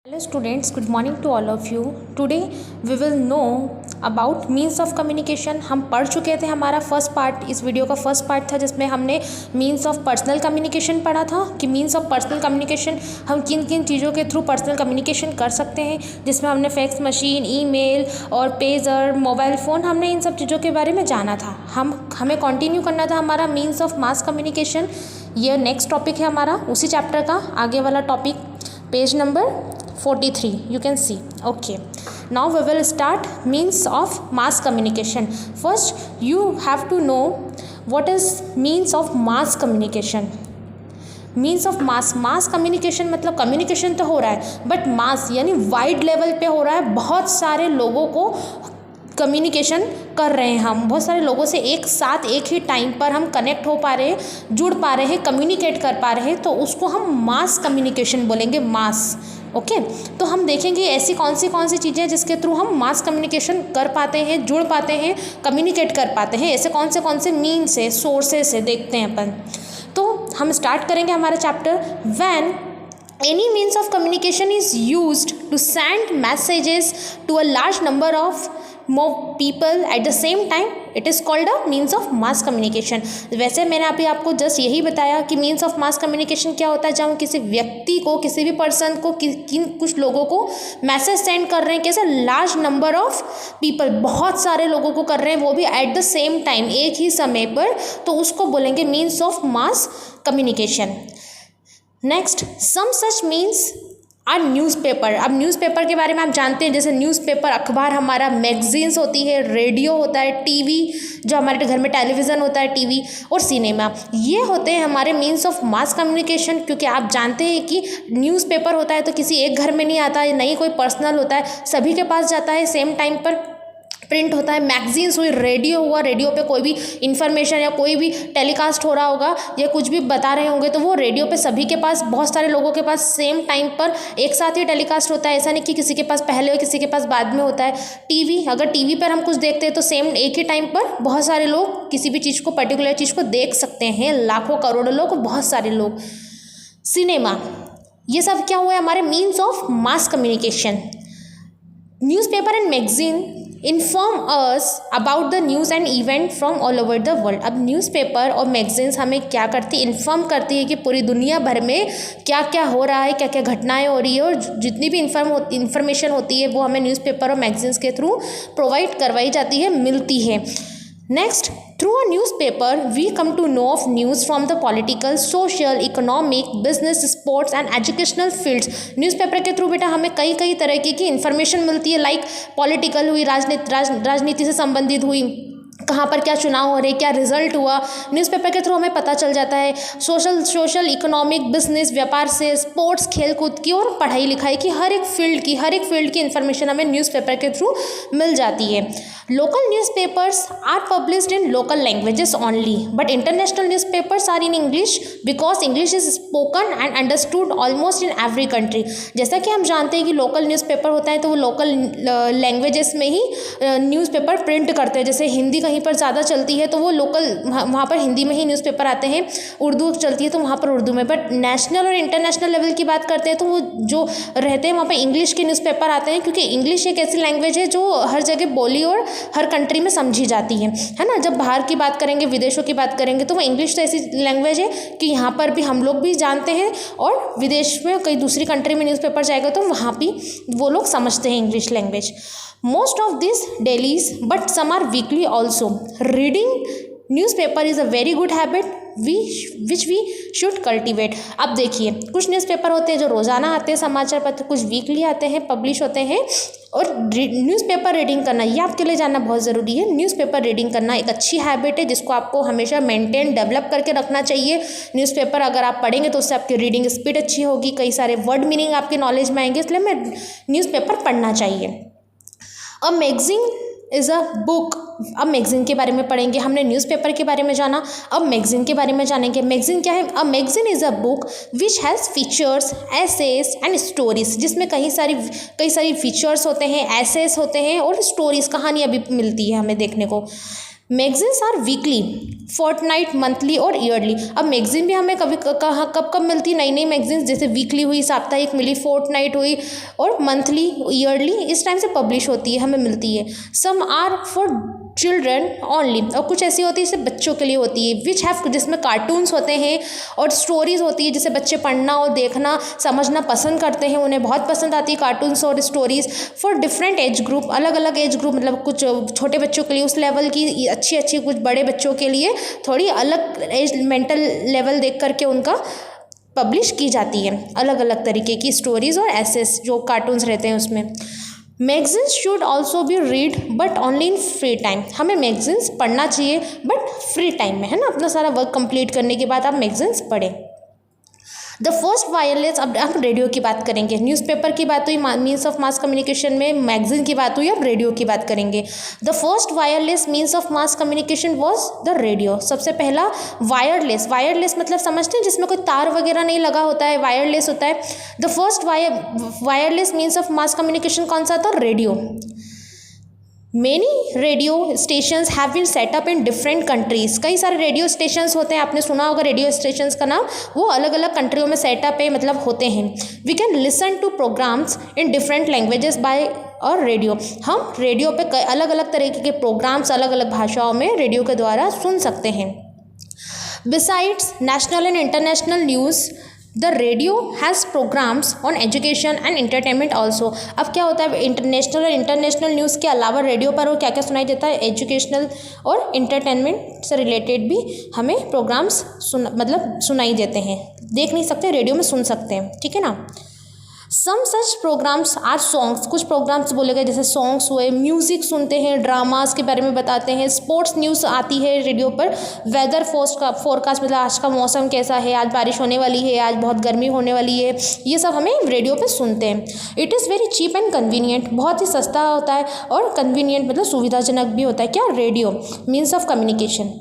Hello students, good morning to all of you. Today we will know about means of communication. हम पढ़ चुके थे, हमारा first part, इस वीडियो का फर्स्ट पार्ट था जिसमें हमने मीन्स ऑफ पर्सनल कम्युनिकेशन पढ़ा था कि मीन्स ऑफ पर्सनल कम्युनिकेशन हम किन किन चीज़ों के थ्रू पर्सनल कम्युनिकेशन कर सकते हैं, जिसमें हमने फैक्स मशीन, ईमेल और पेजर, मोबाइल फ़ोन, हमने इन सब चीज़ों के बारे में जाना था। हमें कंटिन्यू करना था हमारा मीन्स ऑफ मास कम्युनिकेशन। ये नेक्स्ट टॉपिक है हमारा उसी चैप्टर का आगे वाला topic, page number 43 you can see. Okay, now we will start means of mass communication. First you have to know what is means of mass communication. Means of mass communication मतलब communication तो हो रहा है but mass यानी wide level पे हो रहा है, बहुत सारे लोगों को कम्युनिकेशन कर रहे हैं, हम बहुत सारे लोगों से एक साथ एक ही टाइम पर हम कनेक्ट हो पा रहे हैं, जुड़ पा रहे हैं, कम्युनिकेट कर पा रहे हैं, तो उसको हम मास कम्युनिकेशन बोलेंगे, मास। ओके, तो हम देखेंगे ऐसी कौन सी चीज़ें हैं जिसके थ्रू हम मास कम्युनिकेशन कर पाते हैं, जुड़ पाते हैं, कम्युनिकेट कर पाते हैं, ऐसे कौन से मीन्स है, सोर्सेस है, देखते हैं अपन। तो हम स्टार्ट करेंगे हमारा chapter. When any means of communication is used to send messages to a large number of more people at the same time, it is called a means of mass communication. वैसे मैंने अभी आपको just यही बताया कि means of mass communication क्या होता है, जब हम किसी व्यक्ति को, किसी भी पर्सन को, कुछ लोगों को मैसेज सेंड कर रहे हैं, कैसे लार्ज नंबर ऑफ पीपल, बहुत सारे लोगों को कर रहे हैं, वो भी एट द सेम टाइम, एक ही समय पर, तो उसको बोलेंगे means of mass communication. Next, some such means are newspaper. अब न्यूज़पेपर के बारे में आप जानते हैं, जैसे न्यूज़पेपर, अखबार हमारा, मैगजीन्स होती है, रेडियो होता है, टीवी जो हमारे घर में टेलीविज़न होता है, टीवी और सिनेमा, ये होते हैं हमारे मीन्स ऑफ मास कम्युनिकेशन। क्योंकि आप जानते हैं कि न्यूज़पेपर होता है तो किसी एक घर में नहीं आता है, नहीं कोई पर्सनल होता है, सभी के पास जाता है सेम टाइम पर, प्रिंट होता है। मैगजीन्स हुई, रेडियो हुआ, रेडियो पे कोई भी इन्फॉर्मेशन या कोई भी टेलीकास्ट हो रहा होगा या कुछ भी बता रहे होंगे तो वो रेडियो पे सभी के पास, बहुत सारे लोगों के पास सेम टाइम पर एक साथ ही टेलीकास्ट होता है, ऐसा नहीं कि किसी के पास पहले और किसी के पास बाद में होता है। टीवी, अगर टीवी पर हम कुछ देखते हैं तो सेम एक ही टाइम पर बहुत सारे लोग किसी भी चीज़ को, पर्टिकुलर चीज़ को देख सकते हैं, लाखों करोड़ों लोग, बहुत सारे लोग। सिनेमा, ये सब क्या हुआ है, हमारे means of mass communication. Newspaper and magazine inform us about the news and event from all over the world. अब न्यूज़पेपर और मैगजीन्स हमें क्या करती है, इन्फॉर्म करती है कि पूरी दुनिया भर में क्या क्या हो रहा है, क्या क्या घटनाएं हो रही है, और जितनी भी इन्फॉर्मेशन होती है वो हमें न्यूज़पेपर और मैगजीन्स के थ्रू प्रोवाइड करवाई जाती है, मिलती है। Next, through a newspaper we come to know of news from the political, social, economic, business, sports and educational fields. Newspaper के थ्रू बेटा हमें कई तरह की इन्फॉर्मेशन मिलती है, लाइक पॉलिटिकल हुई, राजनीति से संबंधित हुई, कहाँ पर क्या चुनाव हो रहे, क्या रिजल्ट हुआ, न्यूज़पेपर के थ्रू हमें पता चल जाता है। सोशल, इकोनॉमिक, बिजनेस, व्यापार से, स्पोर्ट्स, खेलकूद की और पढ़ाई लिखाई की, हर एक फील्ड की इन्फॉर्मेशन हमें न्यूज़पेपर के थ्रू मिल जाती है। Local newspapers are published in local languages only, but international newspapers are in English because English is spoken and understood almost in every country. जैसा कि हम जानते हैं कि लोकल न्यूज़पेपर होता है तो वो लोकल लैंग्वेजेस में ही न्यूज़पेपर प्रिंट करते हैं, जैसे हिंदी कहीं पर ज़्यादा चलती है तो वो लोकल वहाँ पर हिंदी में ही न्यूज़पेपर आते हैं, उर्दू चलती है तो वहाँ पर उर्दू में, बट नेशनल और इंटरनेशनल लेवल की बात करते हैं तो वो जो रहते हैं वहाँ पर इंग्लिश के न्यूज़पेपर आते हैं, क्योंकि इंग्लिश एक ऐसी लैंग्वेज है जो हर जगह बोली और हर कंट्री में समझी जाती है ना। जब बाहर की बात करेंगे, विदेशों की बात करेंगे तो वो इंग्लिश तो ऐसी लैंग्वेज है कि यहाँ पर भी हम लोग भी जानते हैं, और विदेश में कई दूसरी कंट्री में न्यूज़पेपर जाएगा तो वहाँ भी वो लोग समझते हैं English language. Most of these dailies, but some are weekly also. Reading newspaper is a very good habit which we should cultivate. अब देखिए, कुछ न्यूज़पेपर होते हैं जो रोज़ाना आते हैं समाचार पत्र, कुछ वीकली आते हैं, पब्लिश होते हैं, और न्यूज़पेपर रीडिंग करना ये आपके लिए जानना बहुत ज़रूरी है। न्यूज़पेपर रीडिंग करना एक अच्छी हैबिट है जिसको आपको हमेशा मेंटेन, डेवलप करके रखना चाहिए। न्यूज़पेपर अगर आप पढ़ेंगे तो उससे आपकी रीडिंग स्पीड अच्छी होगी, कई सारे वर्ड मीनिंग आपके नॉलेज में आएंगे, इसलिए हमें न्यूज़पेपर पढ़ना चाहिए। अ मैगजीन इज़ अ बुक। अब मैगजीन के बारे में पढ़ेंगे, हमने न्यूज़पेपर के बारे में जाना, अब मैगजीन के बारे में जानेंगे। मैगजीन क्या है? A magazine is a book which has features, essays and stories, जिसमें कई सारी फीचर्स होते हैं, एसेस होते हैं और स्टोरीज, कहानियाँ भी मिलती है हमें देखने को। Magazines are weekly, fortnight, monthly और ईयरली। अब मैगजीन भी हमें कभी कब मिलती, नई नई मैगजीन्स, जैसे वीकली हुई, साप्ताहिक मिली, फोर्टनाइट हुई और मंथली, ईयरली, इस टाइम से पब्लिश होती है, हमें मिलती है। Some are for children only, और कुछ ऐसी होती है जिसे बच्चों के लिए होती है, विच हैव, जिसमें कार्टून्स होते हैं और स्टोरीज होती है, जिसे बच्चे पढ़ना और देखना समझना पसंद करते हैं, उन्हें बहुत पसंद आती है कार्टून्स और stories. For different age group, अलग अलग एज ग्रुप, मतलब कुछ छोटे बच्चों के लिए उस लेवल की अच्छी अच्छी, कुछ बड़े बच्चों के लिए थोड़ी अलग एज मेंटल लेवल देख करके उनका पब्लिश की जाती है, अलग अलग तरीके की स्टोरीज और एसेस जो कार्टून्स रहते हैं उसमें। Magazines should also be read but only in free time, हमें मैगजीन्स पढ़ना चाहिए बट फ्री टाइम में, है ना, अपना सारा वर्क कंप्लीट करने के बाद आप मैगजीन्स पढ़ें। द फर्स्ट वायरलेस, अब हम रेडियो की बात करेंगे, न्यूज़पेपर की बात हुई, मीन्स ऑफ मास कम्युनिकेशन में मैगजीन की बात हुई, अब रेडियो की बात करेंगे। The first wireless means of mass communication was the radio, सबसे पहला वायरलेस, वायरलेस मतलब समझते हैं जिसमें कोई तार वगैरह नहीं लगा होता है, वायरलेस होता है। The first wireless means of mass communication कौन सा था, radio. Many radio stations have been set up in different countries, कई सारे रेडियो स्टेशंस होते हैं, आपने सुना होगा रेडियो स्टेशंस का नाम, वो अलग अलग कंट्रियों में सेटअप है, मतलब होते हैं। We can listen to programmes in different languages by और रेडियो, हम रेडियो पे अलग अलग तरीके के प्रोग्राम्स अलग अलग भाषाओं में रेडियो के द्वारा सुन सकते हैं। Besides national and international news, the radio has programmes on education and entertainment also. अब क्या होता है, इंटरनेशनल और इंटरनेशनल न्यूज़ के अलावा रेडियो पर वो क्या क्या सुनाई देता है, एजुकेशनल और इंटरटेनमेंट से रिलेटेड भी हमें प्रोग्राम्स सुनाई देते हैं, देख नहीं सकते, रेडियो में सुन सकते हैं, ठीक है ना। सम सच प्रोग्राम्स आर सॉन्ग्स, कुछ प्रोग्राम्स बोले गए जैसे सॉन्ग्स हुए, म्यूज़िक सुनते हैं, ड्रामास के बारे में बताते हैं, स्पोर्ट्स न्यूज़ आती है रेडियो पर, वेदर फोरकास्ट मतलब आज का मौसम कैसा है, आज बारिश होने वाली है, आज बहुत गर्मी होने वाली है, ये सब हमें रेडियो पे सुनते हैं। It is very cheap and convenient, बहुत ही सस्ता होता है और कन्वीनियंट मतलब सुविधाजनक भी होता है, क्या, radio means of communication.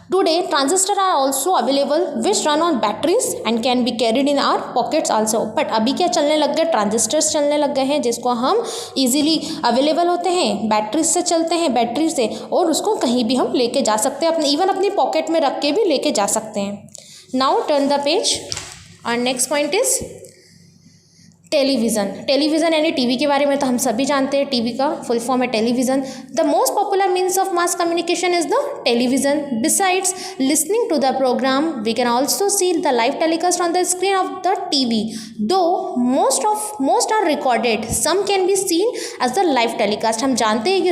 Today, transistors are also available which run on batteries and can be carried in our pockets also. But अभी क्या चलने लग गए, ट्रांजिस्टर्स चलने लग गए हैं जिसको हम इजीली अवेलेबल होते हैं, बैटरीज से चलते हैं, बैटरी से, और उसको कहीं भी हम लेके जा सकते हैं, अपने इवन अपनी पॉकेट में रख के भी लेके जा सकते हैं। नाउ टर्न द पेज, और next point is television. Television यानी टीवी के बारे में तो हम सभी जानते हैं, टीवी का फुल फॉर्म है television. The most popular means of mass communication is the television. Besides listening to the programme we can also see the live telecast on the screen of the TV, though most are recorded, some can be seen as the live telecast. हम जानते हैं कि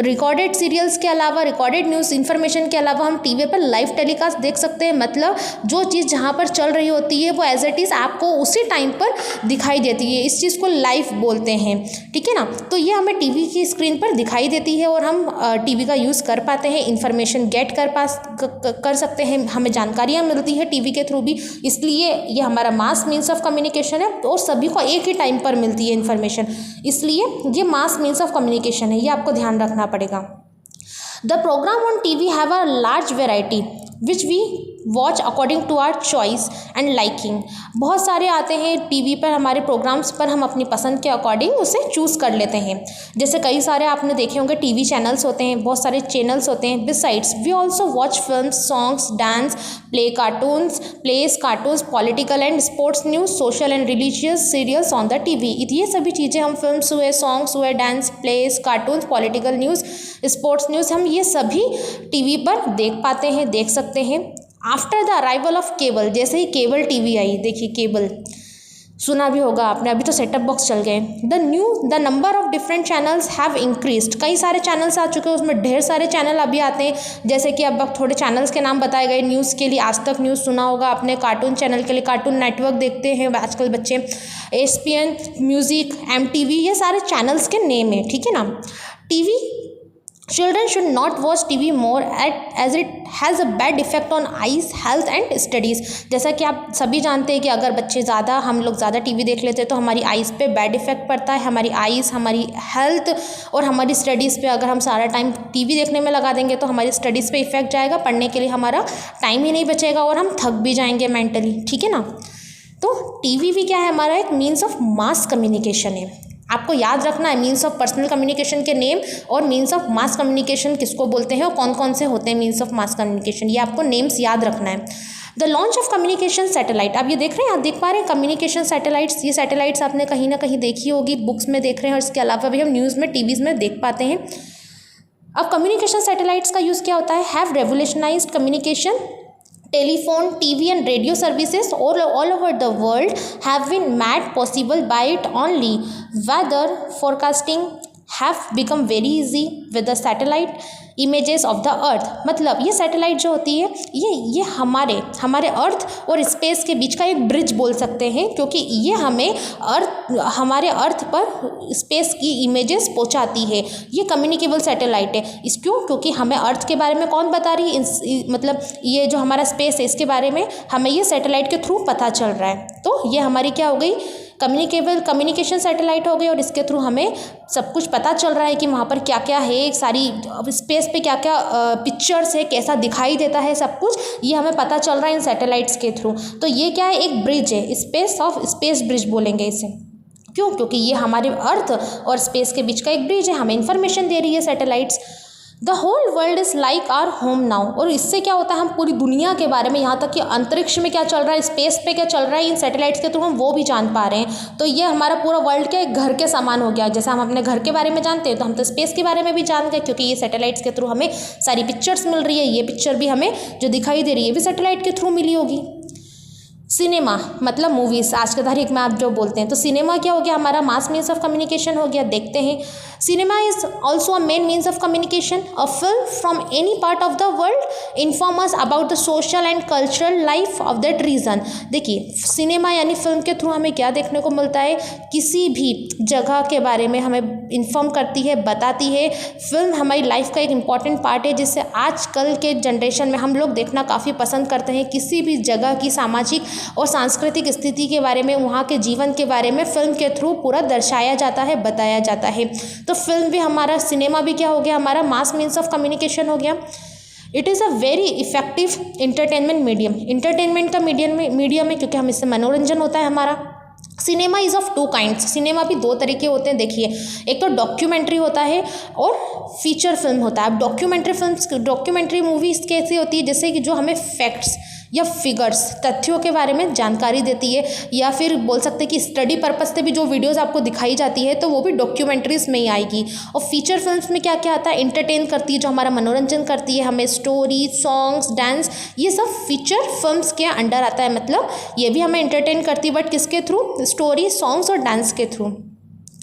recorded serials के अलावा, recorded news information के अलावा हम TV पर लाइव टेलीकास्ट देख सकते हैं, मतलब जो चीज़ जहाँ पर चल रही होती है वो एज इट इज़ आपको उसी टाइम पर दिखाई देती है, इस चीज़ को लाइव बोलते हैं, ठीक है ना। तो ये हमें टीवी की स्क्रीन पर दिखाई देती है और हम टीवी का यूज़ कर पाते हैं, इन्फॉर्मेशन गेट कर सकते हैं, हमें जानकारियाँ मिलती है टीवी के थ्रू भी, इसलिए ये हमारा मास मीन्स ऑफ कम्युनिकेशन है और सभी को एक ही टाइम पर मिलती है इन्फॉर्मेशन, इसलिए ये मास मीन्स ऑफ कम्युनिकेशन है, ये आपको ध्यान रखना पड़ेगा। The programme on TV have a large variety which we watch according to our choice and liking. बहुत सारे आते हैं टीवी पर, हमारे प्रोग्राम्स पर, हम अपनी पसंद के अकॉर्डिंग उसे चूज़ कर लेते हैं। जैसे कई सारे आपने देखे होंगे टीवी चैनल्स होते हैं, बहुत सारे चैनल्स होते हैं। Besides we also watch films, songs, dance, plays, cartoons, political and sports news, social and religious serials on the TV. ये सभी चीज़ें हम फिल्म्स हुए, सॉन्ग्स हुए, dance, plays, cartoons, political news, sports news, हम ये सभी टीवी पर देख पाते हैं, देख सकते हैं। After the arrival of cable, जैसे ही केबल टीवी आई, देखिए केबल सुना भी होगा आपने, अभी तो सेटअप बॉक्स चल गए। The number of different channels have increased, कई सारे चैनल्स आ चुके हैं, उसमें ढेर सारे चैनल अभी आते हैं, जैसे कि अब थोड़े चैनल्स के नाम बताए गए। न्यूज़ के लिए आज तक न्यूज़ सुना होगा आपने, कार्टून चैनल के लिए कार्टून नेटवर्क देखते हैं आजकल बच्चे, ESPN, म्यूज़िक, MTV, ये सारे चैनल्स के नेम है, ठीक है ना। TV, Children should not watch TV more as it has a bad effect on eyes, health and studies। जैसा कि आप सभी जानते हैं कि अगर बच्चे हम लोग ज़्यादा टीवी देख लेते हैं तो हमारी आइज़ पे बैड इफेक्ट पड़ता है, हमारी आइज़, हमारी हेल्थ और हमारी स्टडीज़ पे। अगर हम सारा टाइम टीवी देखने में लगा देंगे तो हमारी स्टडीज़ पे इफेक्ट जाएगा, पढ़ने के लिए हमारा टाइम ही नहीं बचेगा और हम थक भी जाएंगे मेंटली, ठीक है ना। तो टीवी भी क्या है, हमारा एक मीन्स ऑफ मास कम्युनिकेशन है। आपको याद रखना है मीन्स ऑफ पर्सनल कम्युनिकेशन के नेम और मीन्स ऑफ मास कम्युनिकेशन किसको बोलते हैं और कौन कौन से होते हैं मीन्स ऑफ मास कम्युनिकेशन, ये आपको नेम्स याद रखना है। The launch of communication satellite, आप ये देख रहे हैं, आप देख पा रहे हैं कम्युनिकेशन सैटेलाइट्स, ये सैटेलाइट्स आपने कहीं ना कहीं देखी होगी, बुक्स में देख रहे हैं और इसके अलावा भी हम न्यूज़ में टीवीज़ में देख पाते हैं। अब कम्युनिकेशन सैटेलाइट्स का यूज़ क्या होता है, have revolutionised communication, telephone, TV and radio services all over the world have been made possible by it only. Weather forecasting have become very easy with the satellite images of the earth। मतलब ये satellite जो होती है ये हमारे अर्थ और space के बीच का एक ब्रिज बोल सकते हैं, क्योंकि ये हमें हमारे अर्थ पर स्पेस की इमेजेस पहुंचाती है। ये कम्युनिकेबल सैटेलाइट है, क्योंकि हमें अर्थ के बारे में कौन बता रही है, मतलब ये जो हमारा स्पेस है इसके बारे में हमें ये सैटेलाइट के थ्रू पता चल रहा है। तो ये हमारी क्या हो गई, कम्युनिकेशन सैटेलाइट हो गई और इसके थ्रू हमें सब कुछ पता चल रहा है कि वहाँ पर क्या क्या है, सारी स्पेस पे क्या क्या पिक्चर्स है, कैसा दिखाई देता है, सब कुछ ये हमें पता चल रहा है इन सैटेलाइट्स के थ्रू। तो ये क्या है, एक ब्रिज है, स्पेस ब्रिज बोलेंगे इसे। क्यों, क्योंकि ये हमारे अर्थ और स्पेस के बीच का एक ब्रिज है, हमें इन्फॉर्मेशन दे रही है satellites. The whole world is like our home now, और इससे क्या होता है, हम पूरी दुनिया के बारे में, यहाँ तक कि अंतरिक्ष में क्या चल रहा है, स्पेस पे क्या चल रहा है, इन सैटेलाइट्स के थ्रू हम वो भी जान पा रहे हैं। तो ये हमारा पूरा वर्ल्ड क्या एक घर के समान हो गया। जैसे हम अपने घर के बारे में जानते हैं तो हम तो स्पेस के बारे में भी जान गए, क्योंकि ये सैटेलाइट्स के थ्रू हमें सारी पिक्चर्स मिल रही है। ये पिक्चर भी हमें जो दिखाई दे रही है भी सैटेलाइट के थ्रू मिली होगी। सिनेमा मतलब मूवीज़, आज के तारीख में आप जो बोलते हैं, तो सिनेमा क्या हो गया, हमारा मास मीन्स ऑफ कम्युनिकेशन हो गया। देखते हैं, cinema is also a main means of communication. A film from any part of the world inform us about the social and cultural life of that region. देखिए, cinema यानी film के through हमें क्या देखने को मिलता है, किसी भी जगह के बारे में हमें इन्फॉर्म करती है, बताती है। फिल्म हमारी लाइफ का एक इम्पॉर्टेंट पार्ट है, जिससे आजकल के जनरेशन में हम लोग देखना काफ़ी पसंद करते हैं। किसी भी जगह की सामाजिक और सांस्कृतिक स्थिति के बारे में, वहाँ के जीवन के बारे में फिल्म के थ्रू पूरा दर्शाया जाता है, बताया जाता है। तो फिल्म भी हमारा, सिनेमा भी क्या हो गया, हमारा मास मीन्स ऑफ कम्युनिकेशन हो गया। It is a very effective entertainment medium, entertainment का मीडियम है, क्योंकि हम इससे मनोरंजन होता है हमारा। Cinema is of two kinds, cinema भी दो तरीके होते हैं। देखिए, एक तो डॉक्यूमेंट्री होता है और फीचर फिल्म होता है। अब डॉक्यूमेंट्री मूवीज़ कैसी होती है, जैसे कि जो हमें फैक्ट्स या फिगर्स, तथ्यों के बारे में जानकारी देती है, या फिर बोल सकते हैं कि स्टडी पर्पस से भी जो वीडियोस आपको दिखाई जाती है, तो वो भी डॉक्यूमेंट्रीज में ही आएगी। और फीचर फिल्म्स में क्या क्या आता है, एंटरटेन करती है, जो हमारा मनोरंजन करती है, हमें स्टोरी, सॉन्ग्स, डांस, ये सब फीचर फिल्म्स के अंडर आता है। मतलब ये भी हमें एंटरटेन करती है, बट किसके थ्रू, स्टोरी, सॉन्ग्स और डांस के थ्रू।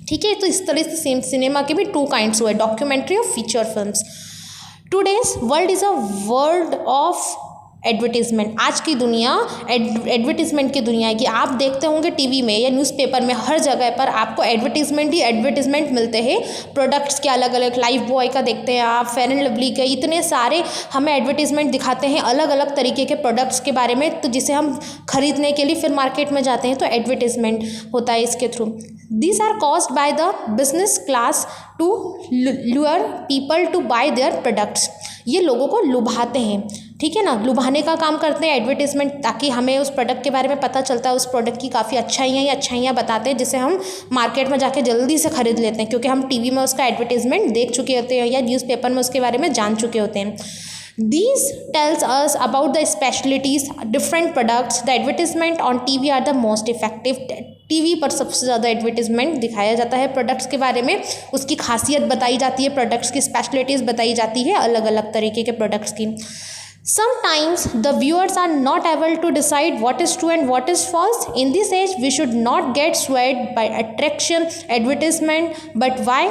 ठीक है, तो इस तरह से सेम सिनेमा के भी टू काइंड्स हुए, डॉक्यूमेंट्री और feature films. Today's world is a world of advertisement. आज की दुनिया एडवर्टीज़मेंट की दुनिया है, कि आप देखते होंगे टीवी में या न्यूज़पेपर में, हर जगह पर आपको एडवर्टीज़मेंट मिलते हैं प्रोडक्ट्स के, अलग अलग, लाइफ बॉय का देखते हैं आप, फेयर एंड लवली के, इतने सारे हमें एडवर्टीज़मेंट दिखाते हैं अलग अलग तरीके के प्रोडक्ट्स के बारे में। तो जिसे हम खरीदने के लिए फिर मार्केट में जाते हैं, तो एडवर्टीज़मेंट होता है इसके through. These are caused by the business class to lure people to buy their products। ये लोगों को लुभाते हैं, ठीक है ना, लुभाने का काम करते हैं एडवर्टीज़मेंट, ताकि हमें उस प्रोडक्ट के बारे में पता चलता है, उस प्रोडक्ट की काफ़ी अच्छाइयाँ बताते हैं, जिसे हम मार्केट में जाके जल्दी से खरीद लेते हैं, क्योंकि हम टीवी में उसका एडवर्टीज़मेंट देख चुके होते हैं या न्यूज़पेपर में उसके बारे में जान चुके होते हैं। These tells us about the specialties, different products. The advertisement on TV are the most effective। TV पर सबसे ज़्यादा एडवर्टीज़मेंट दिखाया जाता है प्रोडक्ट्स के बारे में, उसकी खासियत बताई जाती है, प्रोडक्ट्स की स्पेशलिटीज़ बताई जाती है, अलग अलग तरीके के प्रोडक्ट्स की। Sometimes the viewers are not able to decide what is true and what is false. In this age, we should not get swayed by attraction, advertisement, but why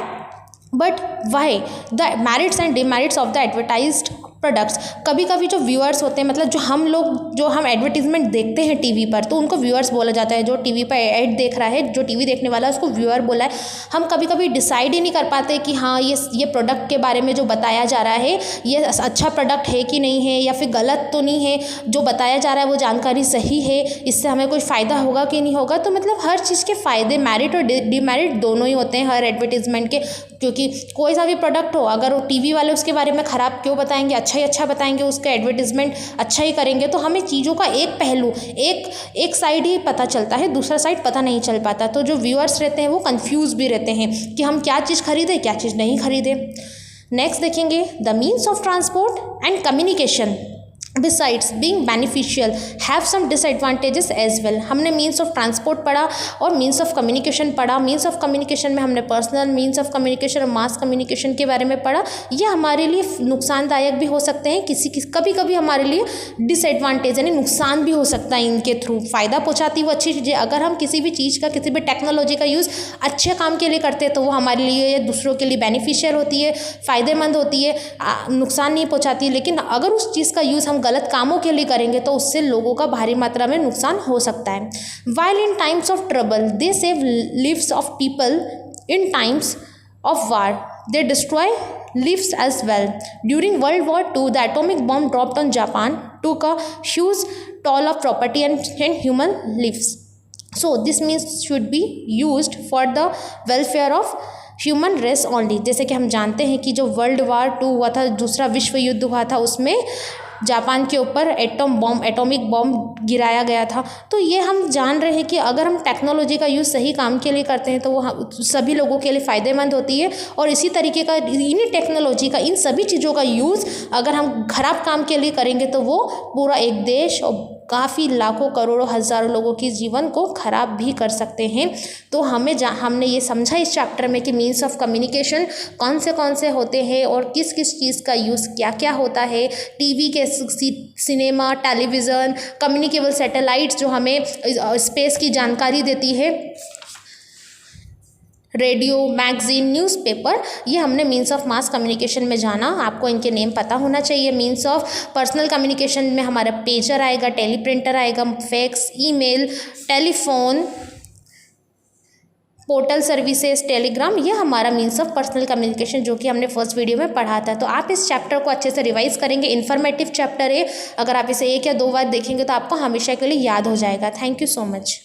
the merits and demerits of the advertised products. कभी कभी जो viewers होते हैं, मतलब जो हम advertisement देखते हैं टीवी पर, तो उनको व्यूअर्स बोला जाता है। जो टीवी पर ऐड देख रहा है, जो टीवी देखने वाला है, उसको व्यूअर बोला है। हम कभी कभी डिसाइड ही नहीं कर पाते कि हाँ ये प्रोडक्ट के बारे में जो बताया जा रहा है, ये अच्छा प्रोडक्ट है कि नहीं है, या फिर गलत तो नहीं है, जो बताया जा रहा है वो जानकारी सही है, इससे हमें कोई फ़ायदा होगा कि नहीं होगा। तो मतलब हर चीज़ के फ़ायदे, मेरिट और डिमेरिट दोनों ही होते हैं हर एडवर्टीज़मेंट के, क्योंकि कोई सा भी प्रोडक्ट हो, अगर वो टीवी वाले उसके बारे में ख़राब क्यों बताएंगे, अच्छा अच्छा ही अच्छा बताएंगे, उसका एडवर्टीजमेंट अच्छा ही करेंगे, तो हमें चीज़ों का एक पहलू, एक साइड ही पता चलता है, दूसरा साइड पता नहीं चल पाता। तो जो व्यूअर्स रहते हैं वो कंफ्यूज भी रहते हैं कि हम क्या चीज़ खरीदें, क्या चीज़ नहीं खरीदें। नेक्स्ट देखेंगे the means of transport and communication besides being beneficial have some disadvantages as well। हमने मीन्स ऑफ ट्रांसपोर्ट पढ़ा और मीन्स ऑफ कम्युनिकेशन पढ़ा। मीन्स ऑफ कम्युनिकेशन में हमने पर्सनल मीन्स ऑफ कम्युनिकेशन और मास कम्युनिकेशन के बारे में पढ़ा। ये हमारे लिए नुकसानदायक भी हो सकते हैं, कभी कभी हमारे लिए डिसएडवांटेज यानी नुकसान भी हो सकता है इनके थ्रू। फ़ायदा पहुँचाती वो अच्छी चीज़ें, अगर हम किसी भी चीज़ का, किसी भी टेक्नोलॉजी का यूज़ अच्छे काम के लिए करते हैं तो वो हमारे लिए, दूसरों के लिए बेनिफिशियल होती है, फ़ायदेमंद होती है, नुकसान नहीं पहुँचाती। लेकिन अगर उस चीज़ का यूज़ हम गलत कामों के लिए करेंगे तो उससे लोगों का भारी मात्रा में नुकसान हो सकता है। While in times of trouble they save lives of people, in times of war they destroy lives as well. During World War II the atomic bomb dropped on Japan took a huge toll of property and human lives. So this means should be used for the welfare of human race only. जैसे कि हम जानते हैं कि जो world war 2 हुआ था, दूसरा विश्व युद्ध हुआ था, उसमें जापान के ऊपर एटॉमिक बॉम्ब गिराया गया था। तो ये हम जान रहे हैं कि अगर हम टेक्नोलॉजी का यूज़ सही काम के लिए करते हैं तो वो सभी लोगों के लिए फ़ायदेमंद होती है। और इसी तरीके का इन्हीं टेक्नोलॉजी का, इन सभी चीज़ों का यूज़ अगर हम खराब काम के लिए करेंगे तो वो पूरा एक देश और काफ़ी लाखों करोड़ों हज़ारों लोगों की जीवन को ख़राब भी कर सकते हैं। तो हमने ये समझा इस चैप्टर में कि मीन्स ऑफ कम्युनिकेशन कौन से होते हैं और किस किस चीज़ का यूज़ क्या क्या होता है। टीवी के, सिनेमा, टेलीविज़न, कम्युनिकेबल सैटेलाइट्स जो हमें स्पेस की जानकारी देती है, रेडियो, मैगजीन, न्यूज़पेपर, ये हमने मीन्स ऑफ मास कम्युनिकेशन में जाना। आपको इनके नेम पता होना चाहिए। मीन्स ऑफ पर्सनल कम्युनिकेशन में हमारा पेजर आएगा, टेलीप्रिंटर आएगा, fax, email, telephone, portal services, Telegram, ये हमारा मीन्स ऑफ पर्सनल कम्युनिकेशन जो कि हमने फर्स्ट वीडियो में पढ़ा था। तो आप इस चैप्टर को अच्छे से रिवाइज करेंगे। इन्फॉर्मेटिव चैप्टर है, अगर आप इसे 1 या 2 बार देखेंगे तो आपको हमेशा के लिए याद हो जाएगा। Thank you so much.